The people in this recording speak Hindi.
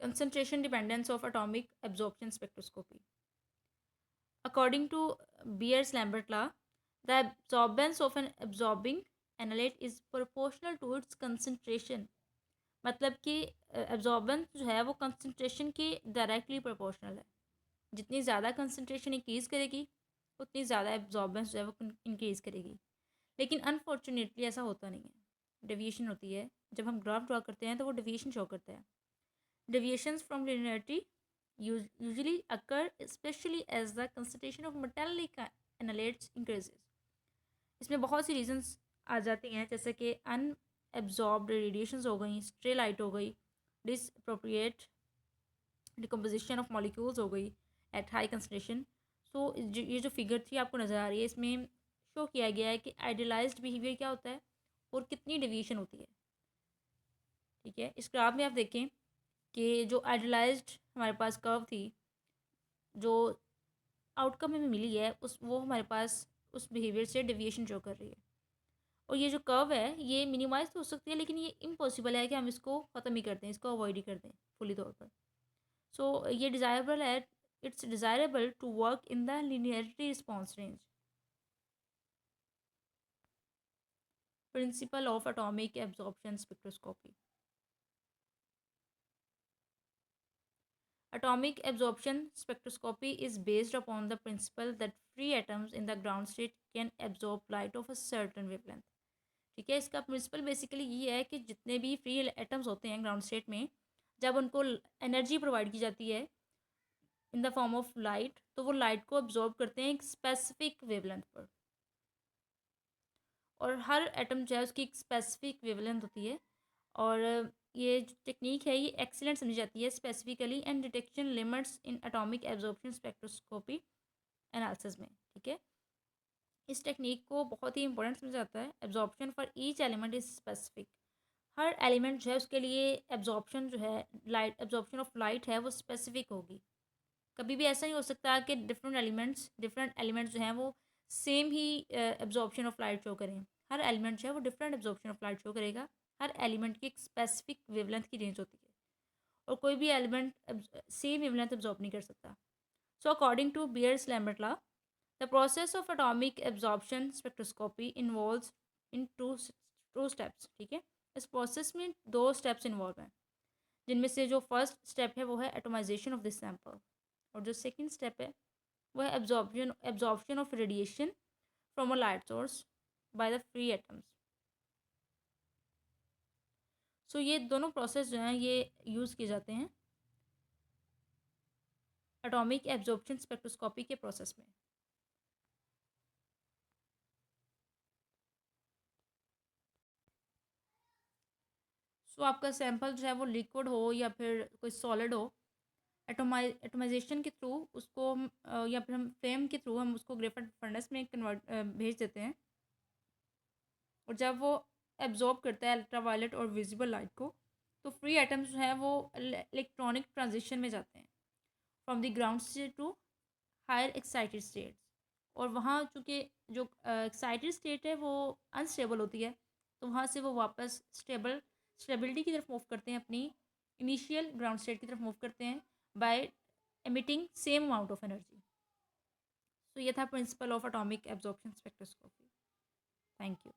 concentration dependence of atomic absorption spectroscopy. According to Beer-Lambert law, the absorbance of an absorbing analyte is proportional to its concentration. मतलब कि एब्जॉर्बेंस जो है वो कंसनट्रेशन के डायरेक्टली प्रोपोर्शनल है. जितनी ज़्यादा कंसनट्रेशन इंक्रीज़ करेगी उतनी ज़्यादा एब्जॉर्बेंस जो है वो इंक्रीज़ करेगी. लेकिन अनफॉर्चुनेटली ऐसा होता नहीं है, डेविएशन होती है. जब हम ग्राफ ड्रॉ करते हैं तो वो डेविएशन शो करता है. Deviations from linearity usually occur especially as the concentration of metallic analytes increases. इसमें बहुत सी रीजंस आ जाती हैं, जैसे कि अनएब्जॉर्ब्ड रेडिएशंस हो गई, स्ट्रे लाइट हो गई, डिसअप्रोप्रिएट डिकम्पोजिशन ऑफ मॉलिक्यूल्स हो गई एट हाई कंसंट्रेशन. सो ये जो फिगर थी आपको नज़र आ रही है, इसमें शो किया गया है कि आइडियलाइज्ड बिहेवियर क्या होता है और कितनी डेविएशन होती है. ठीक है, इस ग्राफ में आप देखें कि जो आइडियलाइज्ड हमारे पास कर्व थी, जो आउटकम हमें मिली है वो हमारे पास उस बिहेवियर से डेविएशन शो कर रही है. और ये जो कर्व है ये मिनिमाइज तो हो सकती है, लेकिन ये इम्पॉसिबल है कि हम इसको ख़त्म ही कर दें, इसको अवॉइड ही कर दें फुली तौर पर. सो ये डिज़ायरेबल है, it's desirable to work in the linearity response range. Principle of atomic absorption spectroscopy. Atomic absorption spectroscopy is based upon the principle that free atoms in the ground state can absorb light of a certain wavelength. ठीक है, इसका प्रिंसिपल बेसिकली ये है कि जितने भी फ्री एटम्स होते हैं ग्राउंड स्टेट में, जब उनको एनर्जी प्रोवाइड की जाती है in the form of light, तो वो लाइट को अब्जॉर्ब करते हैं एक स्पेसिफिक वेवलेंथ पर. और हर एटम जो है उसकी एक स्पेसिफिक वेवलेंथ होती है. और ये जो टेक्निक है ये एक्सीलेंट समझी जाती है specifically and detection limits in atomic absorption spectroscopy analysis में. ठीक है, इस टेक्निक को बहुत ही इंपॉर्टेंट समझा जाता है. Absorption for each element is specific. Her element जो है उसके लिए एब्जॉर्प्शन जो है लाइट, एब्जॉर्प्शन ऑफ लाइट है वो स्पेसिफिक होगी. कभी भी ऐसा नहीं हो सकता कि डिफरेंट एलिमेंट्स जो हैं वो same he absorption of light show करें. हर एलिमेंट जो है वो different absorption of light show करेगा. हर एलिमेंट की एक स्पेसिफिक वेवलेंथ की रेंज होती है और कोई भी एलिमेंट सेम वेवलेंथ एब्जॉर्ब नहीं कर सकता. So according to Beer's Lambert law, the process of atomic absorption spectroscopy involves in two steps. ठीक है, इस प्रोसेस में 2 स्टेप्स इन्वॉल्व हैं, जिनमें से जो फर्स्ट स्टेप है वो है एटोमाइजेशन ऑफ दिस सैम्पल, और जो सेकेंड स्टेप है वो है absorption of radiation from a light source by the free atoms. So ये दोनों प्रोसेस जो हैं ये यूज़ किए जाते हैं एटॉमिक एब्जॉर्प्शन स्पेक्ट्रोस्कोपी के प्रोसेस में. सो आपका सैंपल जो है वो लिक्विड हो या फिर कोई सॉलिड हो, एटोमाइजेशन के थ्रू उसको हम या फिर हम फ्लेम के थ्रू हम उसको ग्रेफाइट फर्नेस में कन्वर्ट भेज देते हैं. और जब वो एब्जॉर्ब करता है अल्ट्रावायलेट और विजिबल लाइट को, तो फ्री एटम्स जो हैं वो इलेक्ट्रॉनिक ट्रांजिशन में जाते हैं from the ground state to higher excited states. और वहाँ चूँकि जो एक्साइटेड स्टेट है वो अनस्टेबल होती है, तो वहाँ से वो वापस स्टेबिलिटी की तरफ मूव करते हैं, अपनी इनिशियल ग्राउंड स्टेट की तरफ मूव करते हैं by emitting same amount of energy. तो ये था principle of atomic absorption spectroscopy. Thank you.